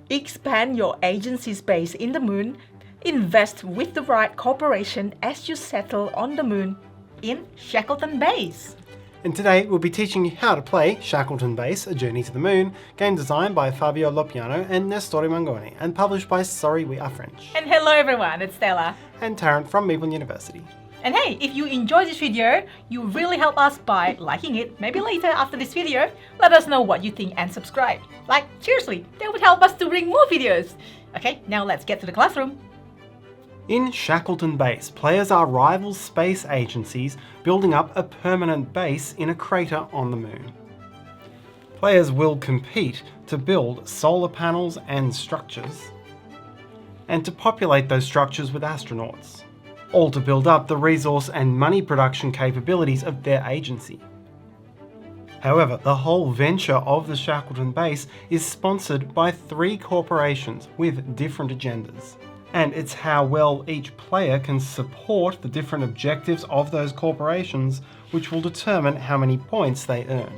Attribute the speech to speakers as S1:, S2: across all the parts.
S1: Expand your agency space in the moon. Invest with the right corporation as you settle on the moon in Shackleton Base.
S2: And today we'll be teaching you how to play Shackleton Base, A Journey to the Moon, game designed by Fabio Lopiano and Nestori Mangoni, and published by Sorry We Are French.
S1: And hello everyone, it's Stella.
S2: And Tarrant from Meeple University.
S1: And hey, if you enjoyed this video, you really help us by liking it. Maybe later after this video, let us know what you think and subscribe. Like, seriously, that would help us to bring more videos. Okay, now let's get to the classroom.
S2: In Shackleton Base, players are rival space agencies building up a permanent base in a crater on the moon. Players will compete to build solar panels and structures, and to populate those structures with astronauts, all to build up the resource and money production capabilities of their agency. However, the whole venture of the Shackleton Base is sponsored by 3 corporations with different agendas. And it's how well each player can support the different objectives of those corporations which will determine how many points they earn.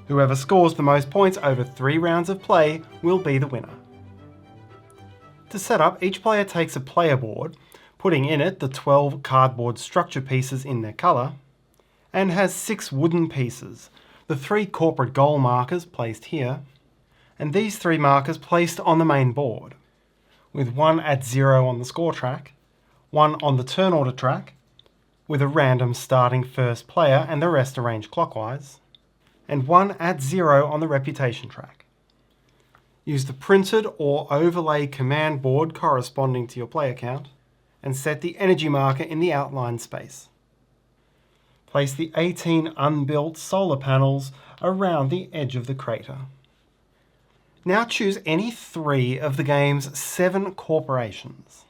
S2: Whoever scores the most points over 3 rounds of play will be the winner. To set up, each player takes a player board, putting in it the 12 cardboard structure pieces in their colour, and has 6 wooden pieces, the 3 corporate goal markers placed here, and these 3 markers placed on the main board, with 1 at 0 on the score track, 1 on the turn order track, with a random starting first player and the rest arranged clockwise, and 1 at 0 on the reputation track. Use the printed or overlay command board corresponding to your player count, and set the energy marker in the outline space. Place the 18 unbuilt solar panels around the edge of the crater. Now choose any 3 of the game's 7 corporations.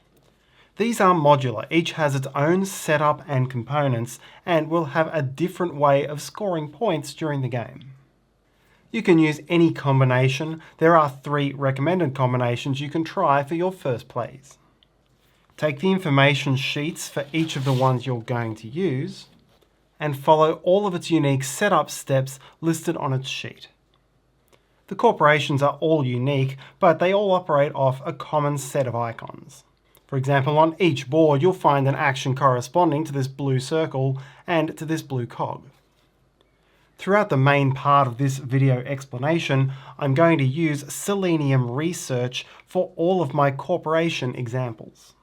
S2: These are modular, each has its own setup and components, and will have a different way of scoring points during the game. You can use any combination. There are 3 recommended combinations you can try for your first plays. Take the information sheets for each of the ones you're going to use, and follow all of its unique setup steps listed on its sheet. The corporations are all unique, but they all operate off a common set of icons. For example, on each board you'll find an action corresponding to this blue circle and to this blue cog. Throughout the main part of this video explanation, I'm going to use Selenium research for all of my corporation examples.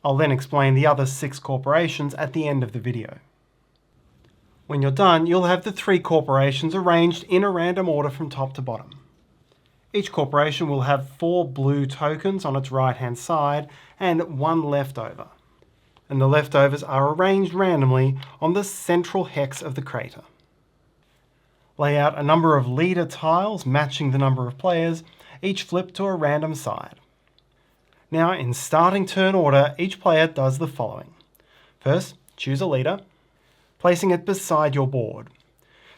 S2: I'll then explain the other 6 corporations at the end of the video. When you're done, you'll have the 3 corporations arranged in a random order from top to bottom. Each corporation will have 4 blue tokens on its right-hand side and 1 leftover. And the leftovers are arranged randomly on the central hex of the crater. Lay out a number of leader tiles matching the number of players, each flipped to a random side. Now, in starting turn order, each player does the following. First, choose a leader, placing it beside your board.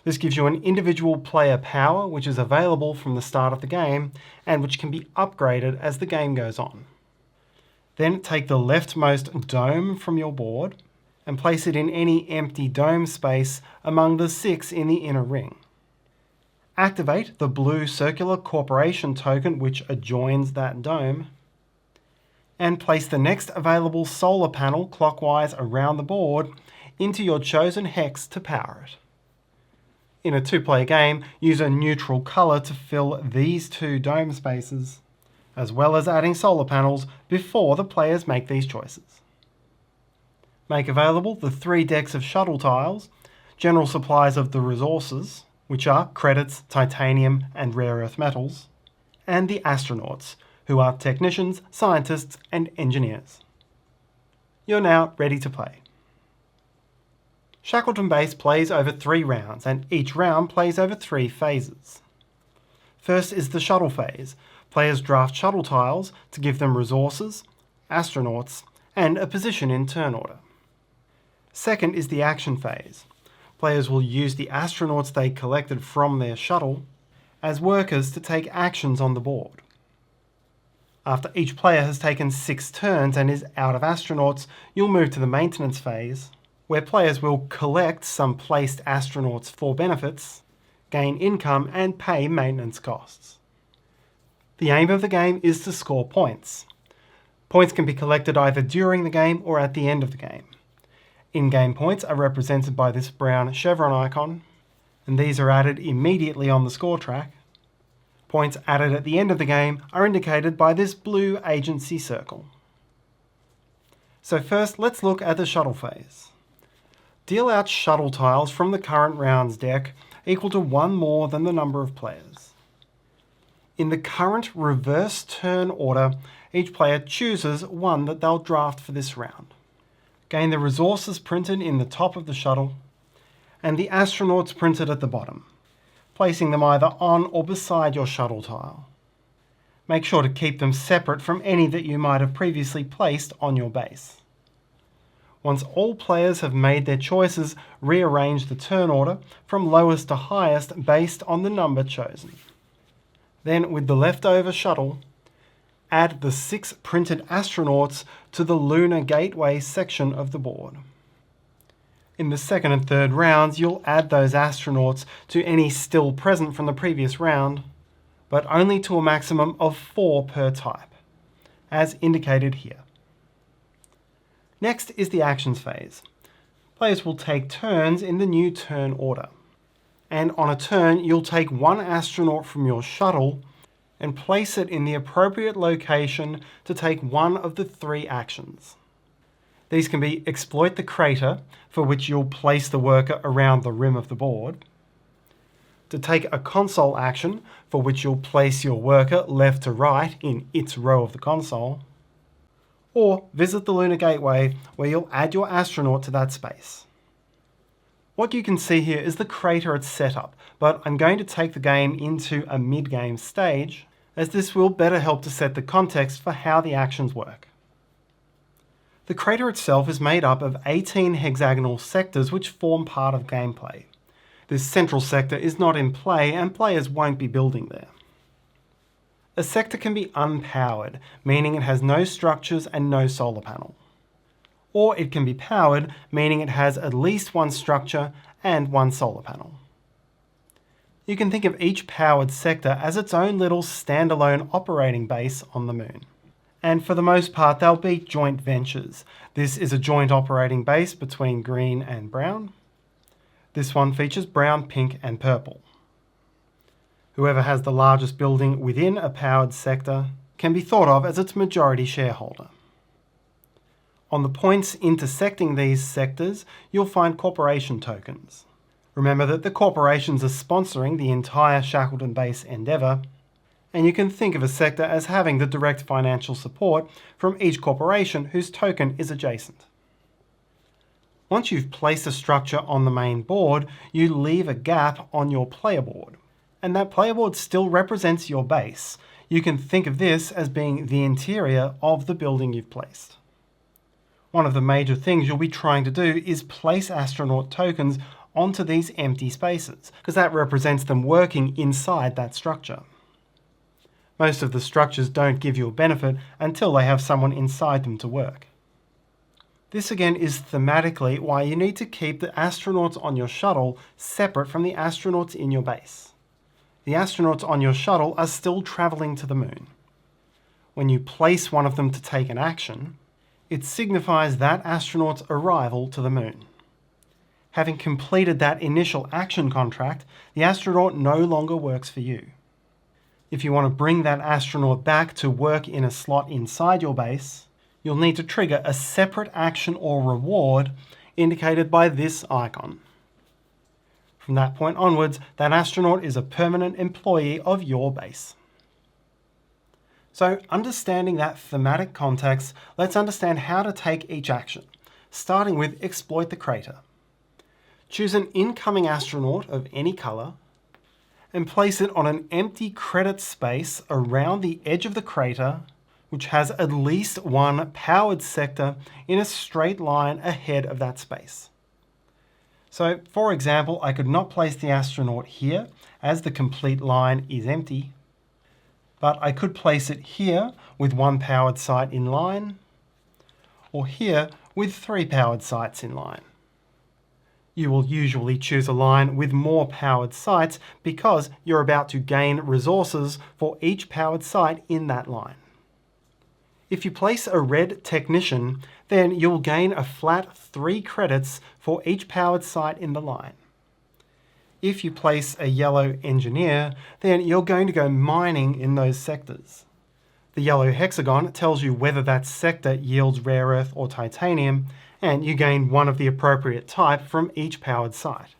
S2: This gives you an individual player power which is available from the start of the game and which can be upgraded as the game goes on. Then take the leftmost dome from your board and place it in any empty dome space among the 6 in the inner ring. Activate the blue circular corporation token which adjoins that dome, and place the next available solar panel clockwise around the board into your chosen hex to power it. In a 2-player game, use a neutral colour to fill these 2 dome spaces, as well as adding solar panels before the players make these choices. Make available the 3 decks of shuttle tiles, general supplies of the resources, which are credits, titanium and rare earth metals, and the astronauts, who are technicians, scientists and engineers. You're now ready to play. Shackleton Base plays over 3 rounds, and each round plays over 3 phases. First is the shuttle phase. Players draft shuttle tiles to give them resources, astronauts, and a position in turn order. Second is the action phase. Players will use the astronauts they collected from their shuttle as workers to take actions on the board. After each player has taken 6 turns and is out of astronauts, you'll move to the maintenance phase, where players will collect some placed astronauts for benefits, gain income and pay maintenance costs. The aim of the game is to score points. Points can be collected either during the game or at the end of the game. In-game points are represented by this brown chevron icon, and these are added immediately on the score track. Points added at the end of the game are indicated by this blue agency circle. So first, let's look at the shuttle phase. Deal out shuttle tiles from the current round's deck equal to one more than the number of players. In the current reverse turn order, each player chooses one that they'll draft for this round. Gain the resources printed in the top of the shuttle, and the astronauts printed at the bottom, placing them either on or beside your shuttle tile. Make sure to keep them separate from any that you might have previously placed on your base. Once all players have made their choices, rearrange the turn order from lowest to highest based on the number chosen. Then, with the leftover shuttle, add the 6 printed astronauts to the Lunar Gateway section of the board. In the second and third rounds, you'll add those astronauts to any still present from the previous round, but only to a maximum of 4 per type, as indicated here. Next is the actions phase. Players will take turns in the new turn order, and on a turn you'll take one astronaut from your shuttle and place it in the appropriate location to take one of the 3 actions. These can be exploit the crater, for which you'll place the worker around the rim of the board, to take a console action, for which you'll place your worker left to right in its row of the console, or visit the Lunar Gateway, where you'll add your astronaut to that space. What you can see here is the crater at setup, but I'm going to take the game into a mid-game stage, as this will better help to set the context for how the actions work. The crater itself is made up of 18 hexagonal sectors which form part of gameplay. This central sector is not in play and players won't be building there. A sector can be unpowered, meaning it has no structures and no solar panel. Or it can be powered, meaning it has at least one structure and one solar panel. You can think of each powered sector as its own little standalone operating base on the moon. And for the most part, they'll be joint ventures. This is a joint operating base between green and brown. This one features brown, pink, and purple. Whoever has the largest building within a powered sector can be thought of as its majority shareholder. On the points intersecting these sectors, you'll find corporation tokens. Remember that the corporations are sponsoring the entire Shackleton Base endeavour, and you can think of a sector as having the direct financial support from each corporation whose token is adjacent. Once you've placed a structure on the main board, you leave a gap on your player board, and that player board still represents your base. You can think of this as being the interior of the building you've placed. One of the major things you'll be trying to do is place astronaut tokens onto these empty spaces, because that represents them working inside that structure. Most of the structures don't give you a benefit until they have someone inside them to work. This again is thematically why you need to keep the astronauts on your shuttle separate from the astronauts in your base. The astronauts on your shuttle are still travelling to the moon. When you place one of them to take an action, it signifies that astronaut's arrival to the moon. Having completed that initial action contract, the astronaut no longer works for you. If you want to bring that astronaut back to work in a slot inside your base, you'll need to trigger a separate action or reward indicated by this icon. From that point onwards, that astronaut is a permanent employee of your base. So, understanding that thematic context, let's understand how to take each action, starting with exploit the crater. Choose an incoming astronaut of any colour and place it on an empty credit space around the edge of the crater, which has at least one powered sector in a straight line ahead of that space. So, for example, I could not place the astronaut here as the complete line is empty, but I could place it here with one powered site in line, or here with 3 powered sites in line. You will usually choose a line with more powered sites because you're about to gain resources for each powered site in that line. If you place a red technician, then you'll gain a flat 3 credits for each powered site in the line. If you place a yellow engineer, then you're going to go mining in those sectors. The yellow hexagon tells you whether that sector yields rare earth or titanium, and you gain one of the appropriate type from each powered site.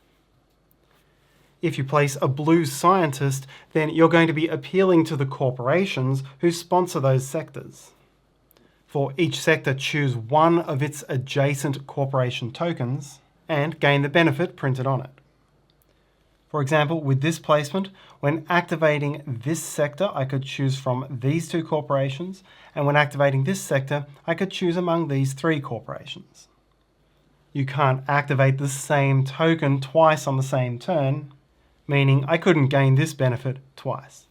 S2: If you place a blue scientist, then you're going to be appealing to the corporations who sponsor those sectors. For each sector, choose one of its adjacent corporation tokens and gain the benefit printed on it. For example, with this placement, when activating this sector, I could choose from these 2 corporations, and when activating this sector, I could choose among these 3 corporations. You can't activate the same token twice on the same turn, meaning I couldn't gain this benefit twice.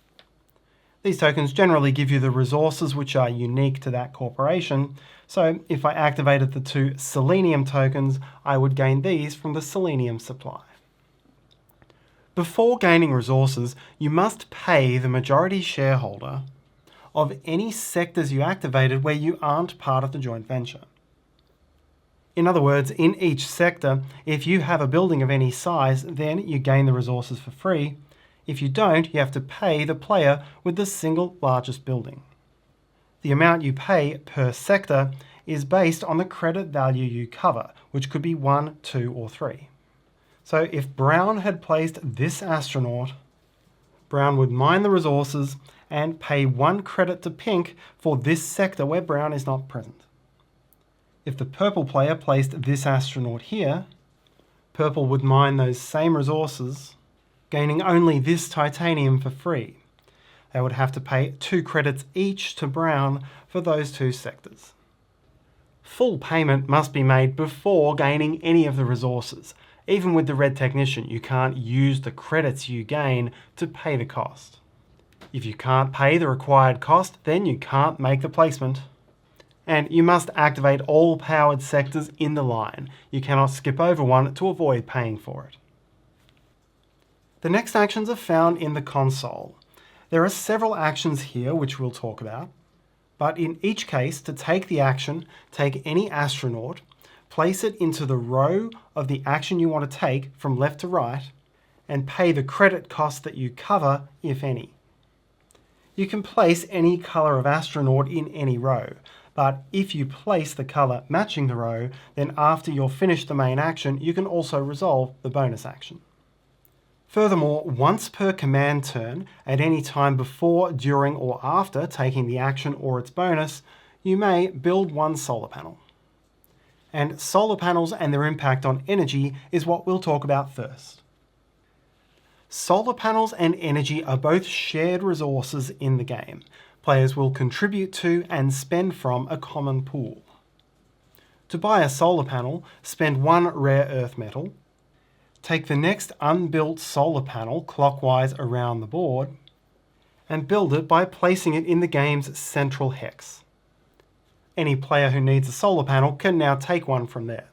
S2: These tokens generally give you the resources which are unique to that corporation, so if I activated the 2 Selenium tokens, I would gain these from the Selenium supply. Before gaining resources, you must pay the majority shareholder of any sectors you activated where you aren't part of the joint venture. In other words, in each sector, if you have a building of any size, then you gain the resources for free. If you don't, you have to pay the player with the single largest building. The amount you pay per sector is based on the credit value you cover, which could be 1, 2, or 3. So if Brown had placed this astronaut, Brown would mine the resources and pay 1 credit to Pink for this sector where Brown is not present. If the purple player placed this astronaut here, Purple would mine those same resources, gaining only this titanium for free. They would have to pay 2 credits each to Brown for those 2 sectors. Full payment must be made before gaining any of the resources. Even with the red technician, you can't use the credits you gain to pay the cost. If you can't pay the required cost, then you can't make the placement. And you must activate all powered sectors in the line. You cannot skip over one to avoid paying for it. The next actions are found in the console. There are several actions here which we'll talk about, but in each case, to take the action, take any astronaut, place it into the row of the action you want to take from left to right, and pay the credit cost that you cover, if any. You can place any colour of astronaut in any row, but if you place the colour matching the row, then after you're finished the main action, you can also resolve the bonus action. Furthermore, once per command turn, at any time before, during, or after taking the action or its bonus, you may build 1 solar panel. And solar panels and their impact on energy is what we'll talk about first. Solar panels and energy are both shared resources in the game. Players will contribute to and spend from a common pool. To buy a solar panel, spend 1 rare earth metal, take the next unbuilt solar panel clockwise around the board, and build it by placing it in the game's central hex. Any player who needs a solar panel can now take one from there.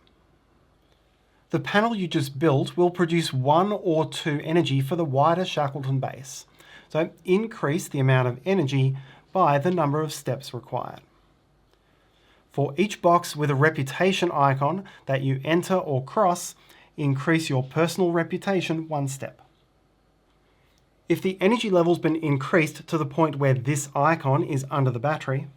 S2: The panel you just built will produce 1 or 2 energy for the wider Shackleton Base, so increase the amount of energy by the number of steps required. For each box with a reputation icon that you enter or cross, increase your personal reputation 1 step. If the energy level's been increased to the point where this icon is under the battery,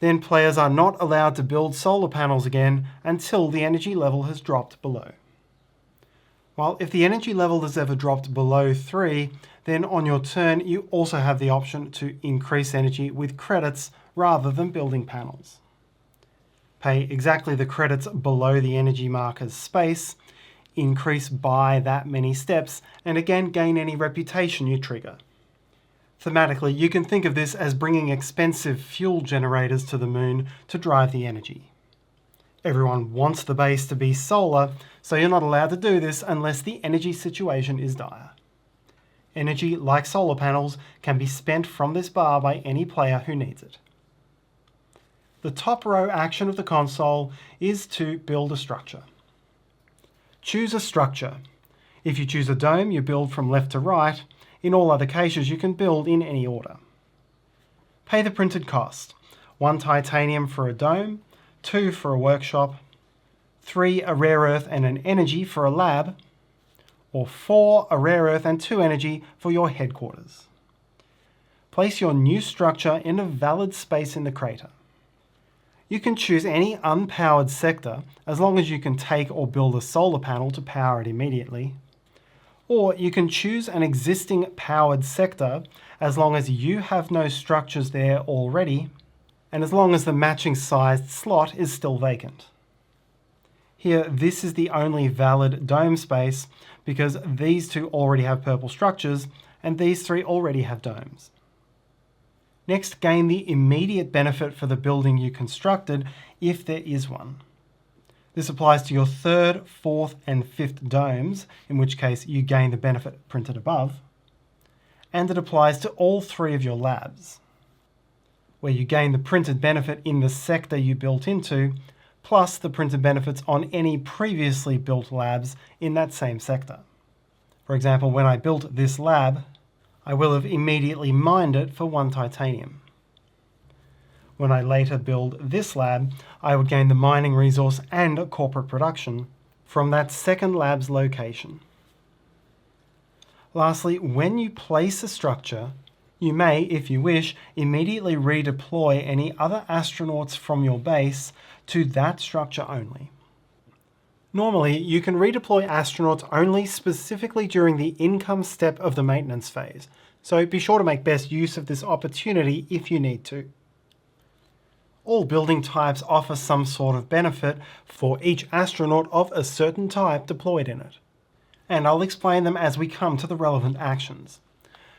S2: then players are not allowed to build solar panels again until the energy level has dropped below. While if the energy level has ever dropped below 3, then on your turn you also have the option to increase energy with credits rather than building panels. Pay exactly the credits below the energy marker's space, increase by that many steps, and again gain any reputation you trigger. Thematically, you can think of this as bringing expensive fuel generators to the moon to drive the energy. Everyone wants the base to be solar, so you're not allowed to do this unless the energy situation is dire. Energy, like solar panels, can be spent from this bar by any player who needs it. The top row action of the console is to build a structure. Choose a structure. If you choose a dome, you build from left to right. In all other cases, you can build in any order. Pay the printed cost. 1 titanium for a dome, 2 for a workshop, 3 a rare earth and an energy for a lab, or 4 a rare earth and 2 energy for your headquarters. Place your new structure in a valid space in the crater. You can choose any unpowered sector as long as you can take or build a solar panel to power it immediately. Or you can choose an existing powered sector as long as you have no structures there already and as long as the matching sized slot is still vacant. Here, this is the only valid dome space because these 2 already have purple structures and these 3 already have domes. Next, gain the immediate benefit for the building you constructed if there is one. This applies to your 3rd, 4th and 5th domes, in which case you gain the benefit printed above, and it applies to all 3 of your labs, where you gain the printed benefit in the sector you built into, plus the printed benefits on any previously built labs in that same sector. For example, when I built this lab, I will have immediately mined it for 1 titanium. When I later build this lab, I would gain the mining resource and corporate production from that second lab's location. Lastly, when you place a structure, you may, if you wish, immediately redeploy any other astronauts from your base to that structure only. Normally, you can redeploy astronauts only specifically during the income step of the maintenance phase, so be sure to make best use of this opportunity if you need to. All building types offer some sort of benefit for each astronaut of a certain type deployed in it, and I'll explain them as we come to the relevant actions.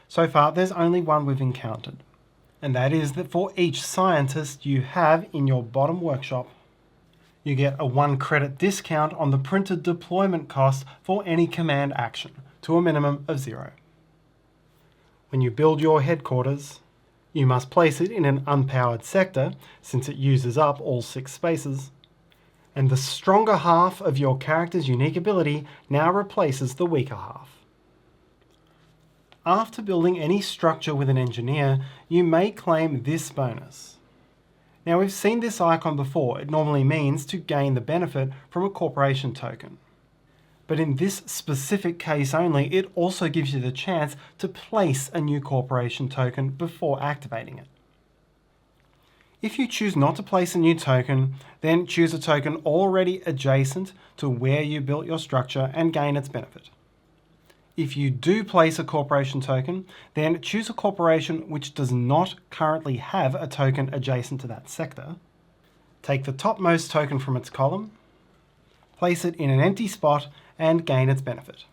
S2: So far, there's only one we've encountered, and that is that for each scientist you have in your bottom workshop, you get a 1 credit discount on the printed deployment cost for any command action, to a minimum of 0. When you build your headquarters, you must place it in an unpowered sector, since it uses up all 6 spaces, and the stronger half of your character's unique ability now replaces the weaker half. After building any structure with an engineer, you may claim this bonus. Now, we've seen this icon before. It normally means to gain the benefit from a corporation token. But in this specific case only, it also gives you the chance to place a new corporation token before activating it. If you choose not to place a new token, then choose a token already adjacent to where you built your structure and gain its benefit. If you do place a corporation token, then choose a corporation which does not currently have a token adjacent to that sector. Take the topmost token from its column, place it in an empty spot, and gain its benefit.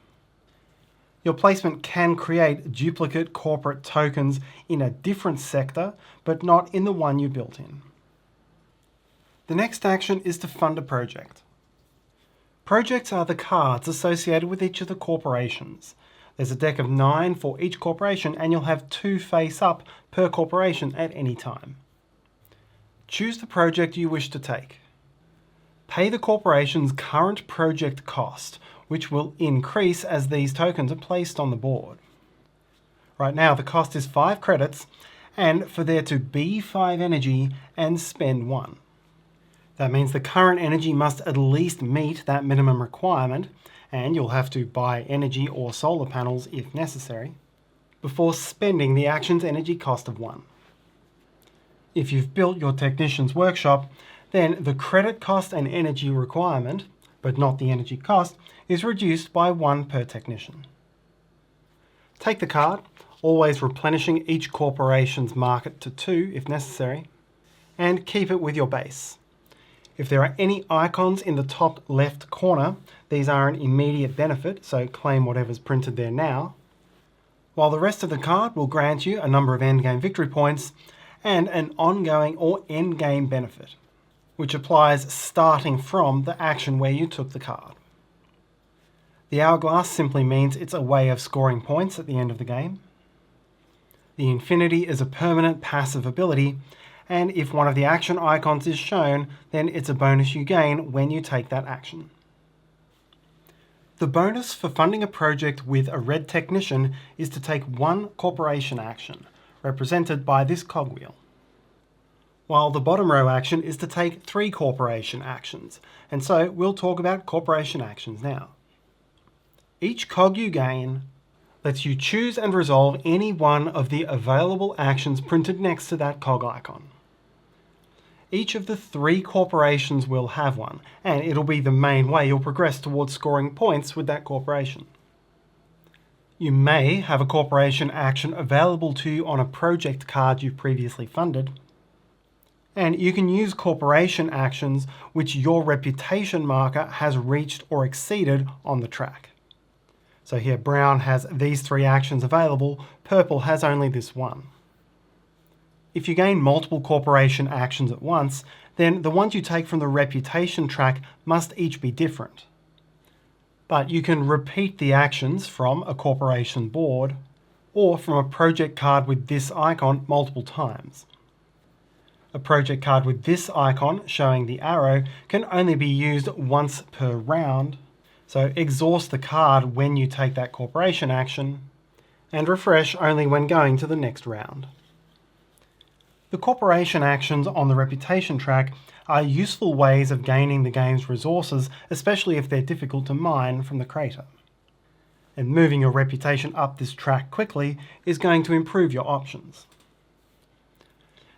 S2: Your placement can create duplicate corporate tokens in a different sector, but not in the one you built in. The next action is to fund a project. Projects are the cards associated with each of the corporations. There's a deck of 9 for each corporation, and you'll have 2 face up per corporation at any time. Choose the project you wish to take. Pay the corporation's current project cost, which will increase as these tokens are placed on the board. Right now, the cost is 5 credits, and for there to be 5 energy and spend 1. That means the current energy must at least meet that minimum requirement, and you'll have to buy energy or solar panels if necessary, before spending the action's energy cost of 1. If you've built your technician's workshop, then the credit cost and energy requirement, but not the energy cost, is reduced by 1 per technician. Take the card, always replenishing each corporation's market to 2 if necessary, and keep it with your base. If there are any icons in the top left corner, these are an immediate benefit, so claim whatever's printed there now, while the rest of the card will grant you a number of endgame victory points and an ongoing or endgame benefit, which applies starting from the action where you took the card. The hourglass simply means it's a way of scoring points at the end of the game. The infinity is a permanent passive ability, and if one of the action icons is shown, then it's a bonus you gain when you take that action. The bonus for funding a project with a red technician is to take one corporation action, represented by this cogwheel. While the bottom row action is to take 3 corporation actions, and so we'll talk about corporation actions now. Each cog you gain lets you choose and resolve any one of the available actions printed next to that cog icon. Each of the 3 corporations will have one, and it'll be the main way you'll progress towards scoring points with that corporation. You may have a corporation action available to you on a project card you've previously funded, and you can use corporation actions which your reputation marker has reached or exceeded on the track. So here brown has these 3 actions available, purple has only this one. If you gain multiple corporation actions at once, then the ones you take from the reputation track must each be different. But you can repeat the actions from a corporation board or from a project card with this icon multiple times. A project card with this icon showing the arrow can only be used once per round, so exhaust the card when you take that corporation action and refresh only when going to the next round. The corporation actions on the reputation track are useful ways of gaining the game's resources, especially if they're difficult to mine from the crater. And moving your reputation up this track quickly is going to improve your options.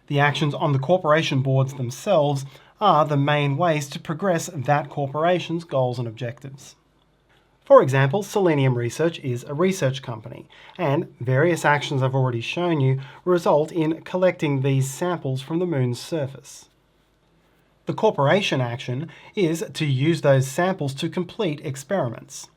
S2: The actions on the corporation boards themselves are the main ways to progress that corporation's goals and objectives. For example, Selenium Research is a research company, and various actions I've already shown you result in collecting these samples from the moon's surface. The corporation action is to use those samples to complete experiments.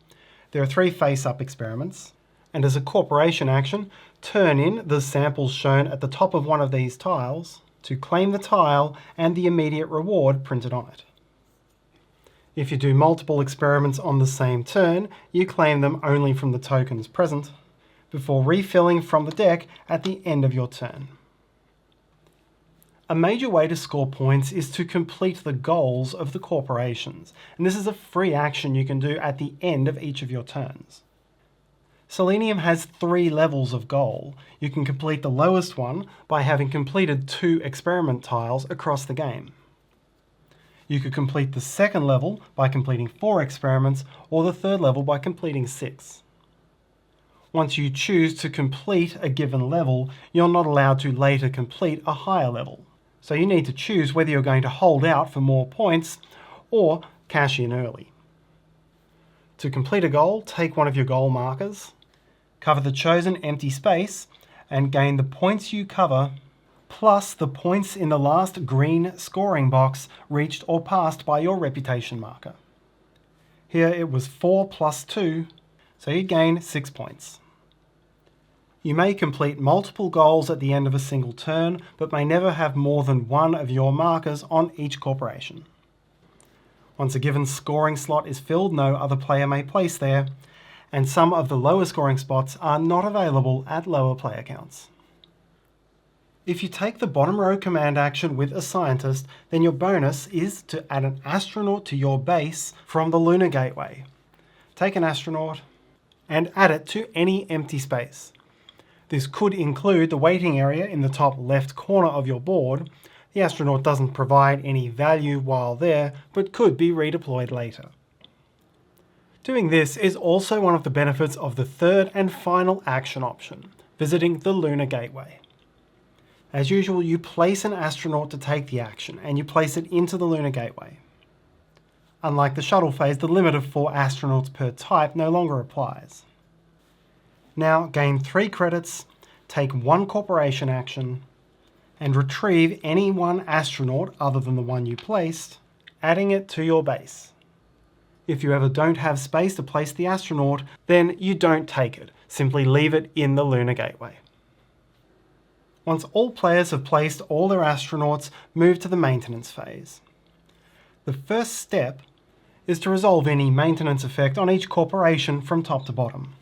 S2: There are 3 face-up experiments, and as a corporation action, turn in the samples shown at the top of one of these tiles to claim the tile and the immediate reward printed on it. If you do multiple experiments on the same turn, you claim them only from the tokens present, before refilling from the deck at the end of your turn. A major way to score points is to complete the goals of the corporations, and this is a free action you can do at the end of each of your turns. Selenium has 3 levels of goal. You can complete the lowest one by having completed 2 experiment tiles across the game. You could complete the second level by completing 4 experiments, or the third level by completing 6. Once you choose to complete a given level, you're not allowed to later complete a higher level. So you need to choose whether you're going to hold out for more points or cash in early. To complete a goal, take one of your goal markers, cover the chosen empty space, and gain the points you cover plus the points in the last green scoring box reached or passed by your reputation marker. Here it was 4 plus 2, so you gain 6 points. You may complete multiple goals at the end of a single turn, but may never have more than one of your markers on each corporation. Once a given scoring slot is filled, no other player may place there, and some of the lower scoring spots are not available at lower player counts. If you take the bottom row command action with a scientist, then your bonus is to add an astronaut to your base from the Lunar Gateway. Take an astronaut and add it to any empty space. This could include the waiting area in the top left corner of your board. The astronaut doesn't provide any value while there, but could be redeployed later. Doing this is also one of the benefits of the third and final action option, visiting the Lunar Gateway. As usual, you place an astronaut to take the action, and you place it into the Lunar Gateway. Unlike the Shuttle phase, the limit of 4 astronauts per type no longer applies. Now gain 3 credits, take 1 corporation action, and retrieve any 1 astronaut other than the one you placed, adding it to your base. If you ever don't have space to place the astronaut, then you don't take it. Simply leave it in the Lunar Gateway. Once all players have placed all their astronauts, move to the maintenance phase. The first step is to resolve any maintenance effect on each corporation from top to bottom.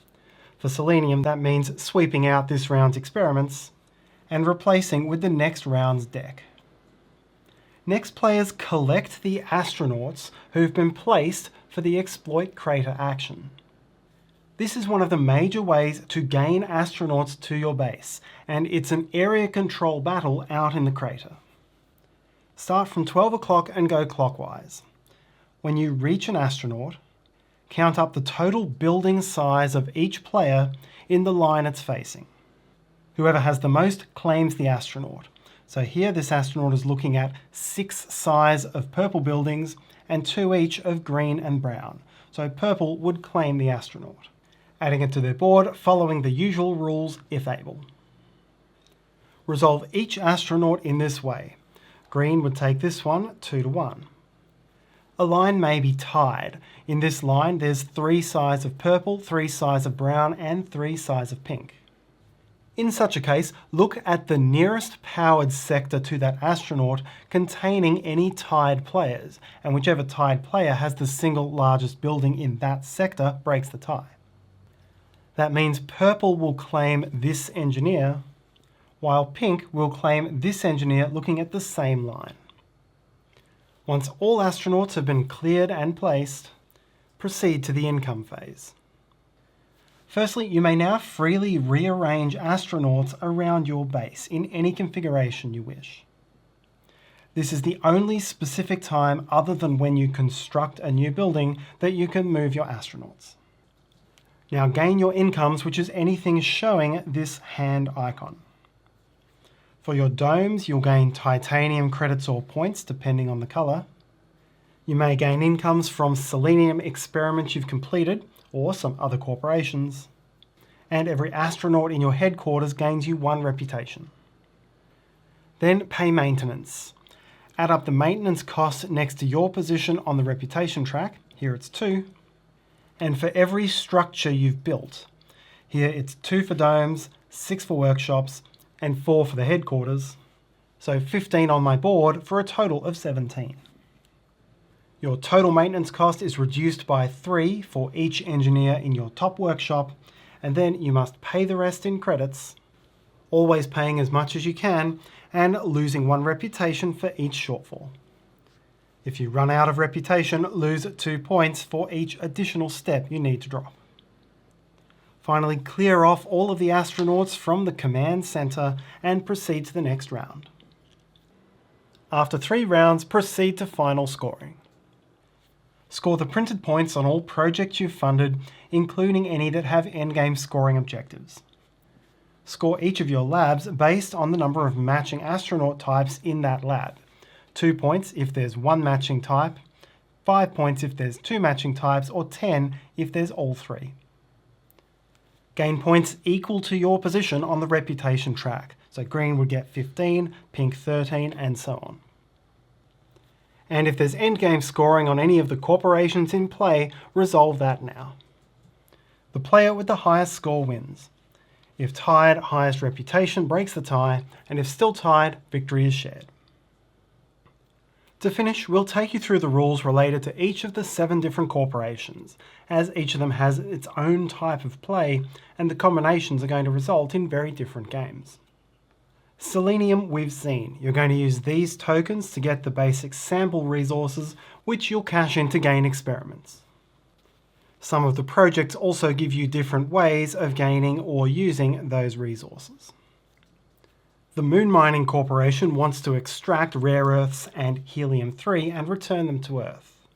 S2: For Selenium, that means sweeping out this round's experiments and replacing with the next round's deck. Next, players collect the astronauts who've been placed for the exploit crater action. This is one of the major ways to gain astronauts to your base, and it's an area control battle out in the crater. Start from 12 o'clock and go clockwise. When you reach an astronaut, count up the total building size of each player in the line it's facing. Whoever has the most claims the astronaut. So here this astronaut is looking at 6 size of purple buildings and 2 each of green and brown. So purple would claim the astronaut. Adding it to their board, following the usual rules if able. Resolve each astronaut in this way. Green would take this one 2-1. A line may be tied. In this line there's 3 sides of purple, 3 sides of brown and 3 sides of pink. In such a case, look at the nearest powered sector to that astronaut containing any tied players, and whichever tied player has the single largest building in that sector breaks the tie. That means purple will claim this engineer, while pink will claim this engineer looking at the same line. Once all astronauts have been cleared and placed, proceed to the income phase. Firstly, you may now freely rearrange astronauts around your base in any configuration you wish. This is the only specific time other than when you construct a new building that you can move your astronauts. Now gain your incomes, which is anything showing this hand icon. For your domes, you'll gain titanium credits or points depending on the colour. You may gain incomes from Selenium experiments you've completed or some other corporations. And every astronaut in your headquarters gains you 1 reputation. Then pay maintenance. Add up the maintenance costs next to your position on the reputation track, here it's 2, and for every structure you've built. Here it's 2 for domes, 6 for workshops, and 4 for the headquarters, so 15 on my board for a total of 17. Your total maintenance cost is reduced by 3 for each engineer in your top workshop, and then you must pay the rest in credits, always paying as much as you can, and losing 1 reputation for each shortfall. If you run out of reputation, lose 2 points for each additional step you need to drop. Finally, clear off all of the astronauts from the command center and proceed to the next round. After 3 rounds, proceed to final scoring. Score the printed points on all projects you've funded, including any that have endgame scoring objectives. Score each of your labs based on the number of matching astronaut types in that lab. 2 points if there's 1 matching type, 5 points if there's 2 matching types, or 10 if there's all 3. Gain points equal to your position on the reputation track. So green would get 15, pink 13, and so on. And if there's endgame scoring on any of the corporations in play, resolve that now. The player with the highest score wins. If tied, highest reputation breaks the tie, and if still tied, victory is shared. To finish, we'll take you through the rules related to each of the 7 different corporations, as each of them has its own type of play, and the combinations are going to result in very different games. Selenium we've seen. You're going to use these tokens to get the basic sample resources, which you'll cash in to gain experiments. Some of the projects also give you different ways of gaining or using those resources. The Moon Mining Corporation wants to extract rare earths and helium-3 and return them to Earth.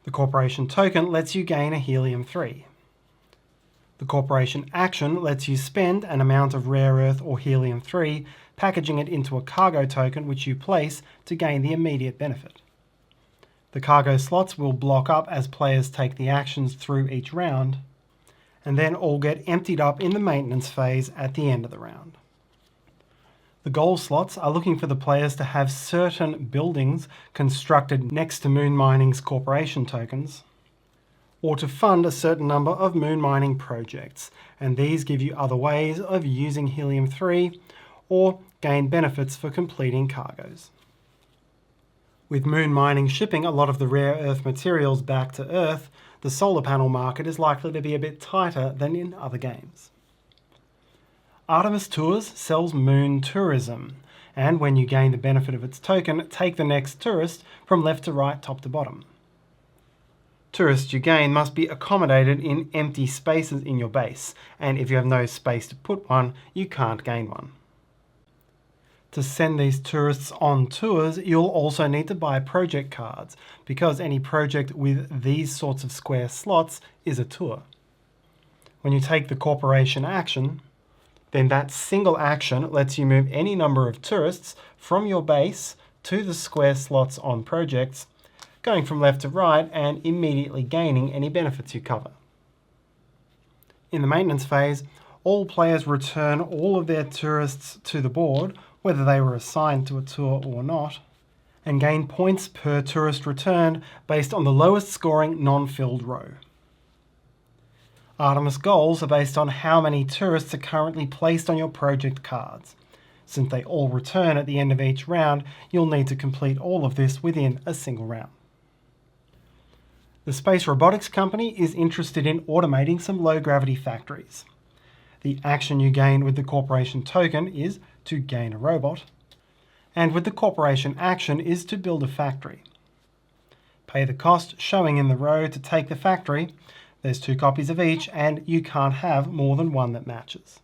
S2: The corporation token lets you gain a helium-3. The corporation action lets you spend an amount of rare earth or helium-3, packaging it into a cargo token which you place to gain the immediate benefit. The cargo slots will block up as players take the actions through each round, and then all get emptied up in the maintenance phase at the end of the round. The goal slots are looking for the players to have certain buildings constructed next to Moon Mining's corporation tokens, or to fund a certain number of moon mining projects, and these give you other ways of using helium-3 or gain benefits for completing cargoes. With moon mining shipping a lot of the rare earth materials back to Earth, the solar panel market is likely to be a bit tighter than in other games. Artemis Tours sells moon tourism, and when you gain the benefit of its token, take the next tourist from left to right, top to bottom. Tourists you gain must be accommodated in empty spaces in your base, and if you have no space to put one, you can't gain one. To send these tourists on tours, you'll also need to buy project cards, because any project with these sorts of square slots is a tour. When you take the corporation action, then that single action lets you move any number of tourists from your base to the square slots on projects, going from left to right and immediately gaining any benefits you cover. In the maintenance phase, all players return all of their tourists to the board, whether they were assigned to a tour or not, and gain points per tourist returned based on the lowest scoring non-filled row. Artemis goals are based on how many tourists are currently placed on your project cards. Since they all return at the end of each round, you'll need to complete all of this within a single round. The Space Robotics company is interested in automating some low-gravity factories. The action you gain with the corporation token is to gain a robot, and with the corporation action is to build a factory. Pay the cost showing in the row to take the factory. There's 2 copies of each, and you can't have more than one that matches.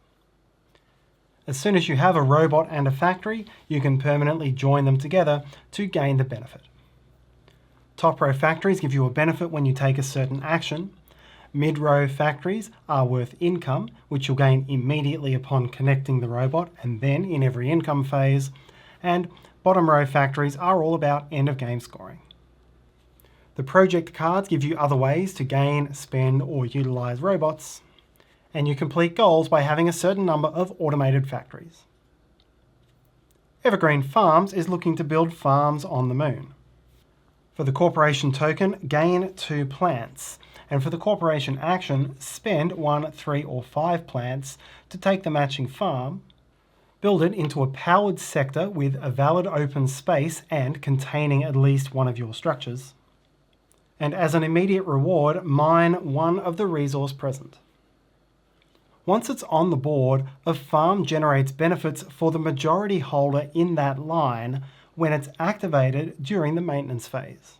S2: As soon as you have a robot and a factory, you can permanently join them together to gain the benefit. Top row factories give you a benefit when you take a certain action. Mid-row factories are worth income, which you'll gain immediately upon connecting the robot and then in every income phase. And bottom row factories are all about end of game scoring. The project cards give you other ways to gain, spend, or utilize robots, and you complete goals by having a certain number of automated factories. Evergreen Farms is looking to build farms on the moon. For the corporation token, gain 2 plants, and for the corporation action, spend 1, 3, or 5 plants to take the matching farm, build it into a powered sector with a valid open space and containing at least one of your structures, and as an immediate reward, mine one of the resource present. Once it's on the board, a farm generates benefits for the majority holder in that line when it's activated during the maintenance phase.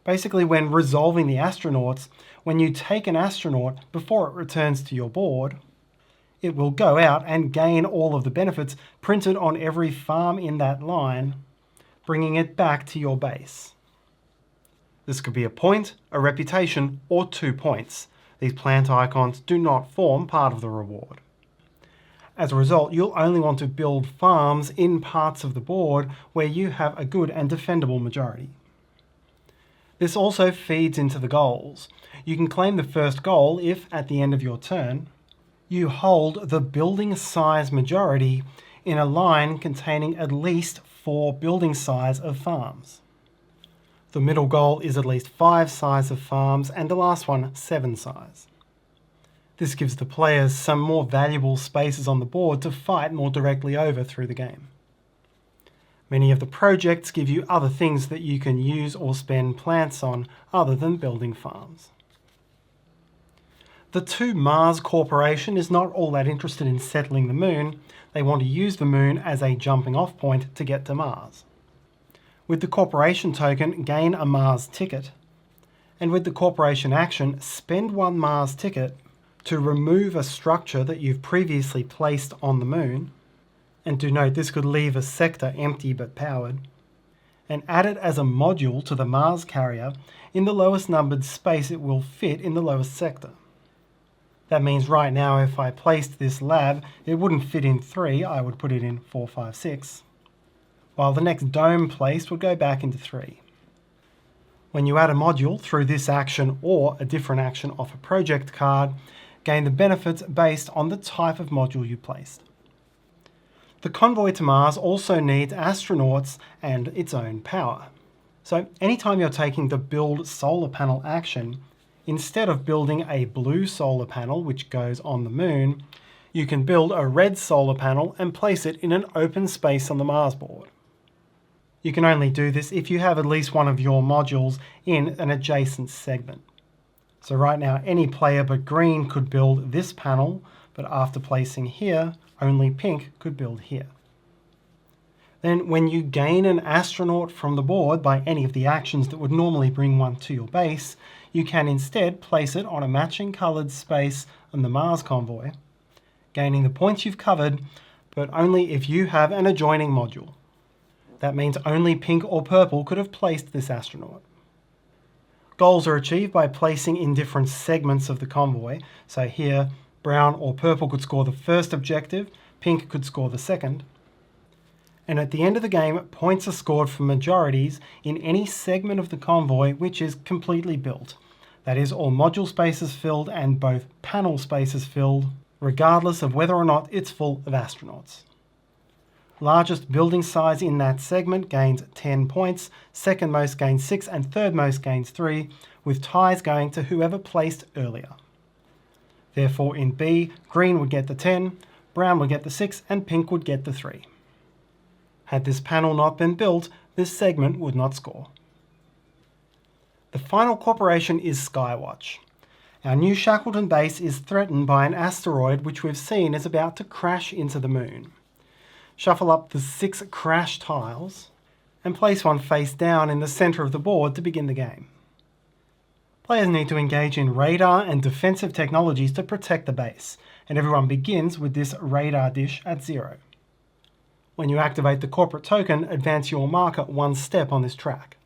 S2: Basically, when resolving the astronauts, when you take an astronaut before it returns to your board, it will go out and gain all of the benefits printed on every farm in that line, bringing it back to your base. This could be a point, a reputation, or 2 points. These plant icons do not form part of the reward. As a result, you'll only want to build farms in parts of the board where you have a good and defendable majority. This also feeds into the goals. You can claim the first goal if, at the end of your turn, you hold the building size majority in a line containing at least 4 building size of farms. The middle goal is at least 5 size of farms, and the last one 7 size. This gives the players some more valuable spaces on the board to fight more directly over through the game. Many of the projects give you other things that you can use or spend plants on other than building farms. The 2 Mars Corporation is not all that interested in settling the moon. They want to use the moon as a jumping off point to get to Mars. With the corporation token, gain a Mars ticket, and with the corporation action, spend 1 Mars ticket to remove a structure that you've previously placed on the moon, and do note this could leave a sector empty but powered, and add it as a module to the Mars carrier in the lowest numbered space it will fit in the lowest sector. That means right now if I placed this lab, it wouldn't fit in 3, I would put it in 4, 5, 6. While the next dome placed would go back into 3. When you add a module through this action or a different action off a project card, gain the benefits based on the type of module you placed. The convoy to Mars also needs astronauts and its own power. So anytime you're taking the build solar panel action, instead of building a blue solar panel which goes on the moon, you can build a red solar panel and place it in an open space on the Mars board. You can only do this if you have at least one of your modules in an adjacent segment. So right now, any player but green could build this panel, but after placing here, only pink could build here. Then when you gain an astronaut from the board by any of the actions that would normally bring one to your base, you can instead place it on a matching coloured space on the Mars convoy, gaining the points you've covered, but only if you have an adjoining module. That means only pink or purple could have placed this astronaut. Goals are achieved by placing in different segments of the convoy. So here, brown or purple could score the first objective, pink could score the second. And at the end of the game, points are scored for majorities in any segment of the convoy which is completely built. That is, all module spaces filled and both panel spaces filled, regardless of whether or not it's full of astronauts. Largest building size in that segment gains 10 points, second most gains 6 and third most gains 3, with ties going to whoever placed earlier. Therefore in B, green would get the 10, brown would get the 6 and pink would get the 3. Had this panel not been built, this segment would not score. The final corporation is Skywatch. Our new Shackleton Base is threatened by an asteroid which we've seen is about to crash into the moon. Shuffle up the 6 crash tiles and place one face down in the centre of the board to begin the game. Players need to engage in radar and defensive technologies to protect the base, and everyone begins with this radar dish at 0. When you activate the corporate token, advance your marker 1 step on this track.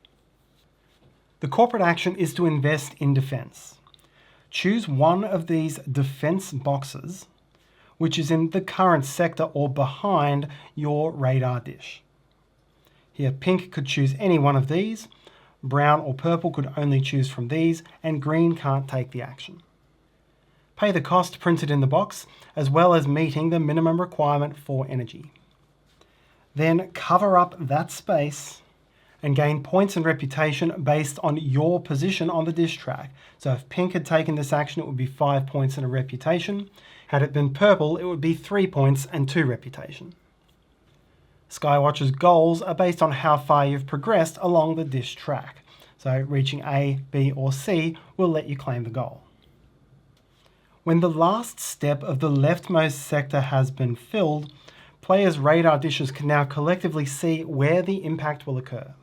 S2: The corporate action is to invest in defence. Choose one of these defence boxes which is in the current sector or behind your radar dish. Here pink could choose any one of these, brown or purple could only choose from these, and green can't take the action. Pay the cost printed in the box, as well as meeting the minimum requirement for energy. Then cover up that space and gain points and reputation based on your position on the dish track. So if pink had taken this action, it would be 5 points and a reputation. Had it been purple, it would be 3 points and 2 reputation. Skywatch's goals are based on how far you've progressed along the dish track. So reaching A, B or C will let you claim the goal. When the last step of the leftmost sector has been filled, players' radar dishes can now collectively see where the impact will occur.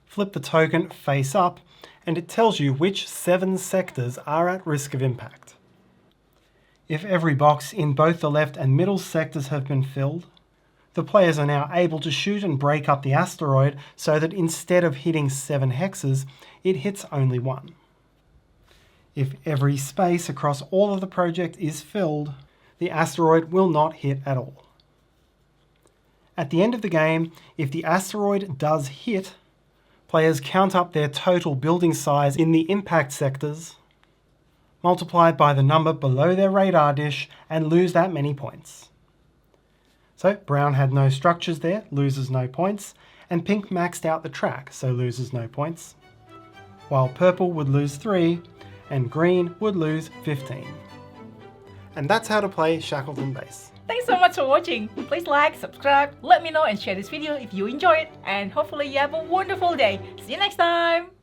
S2: Flip the token face up and it tells you which 7 sectors are at risk of impact. If every box in both the left and middle sectors have been filled, the players are now able to shoot and break up the asteroid so that instead of hitting 7 hexes, it hits only 1. If every space across all of the project is filled, the asteroid will not hit at all. At the end of the game, if the asteroid does hit, players count up their total building size in the impact sectors, multiplied by the number below their radar dish, and lose that many points. So brown had no structures there, loses no points, and pink maxed out the track, so loses no points, while purple would lose 3, and green would lose 15. And that's how to play Shackleton Base.
S1: Thanks so much for watching. Please like, subscribe, let me know and share this video if you enjoy it, and hopefully you have a wonderful day. See you next time!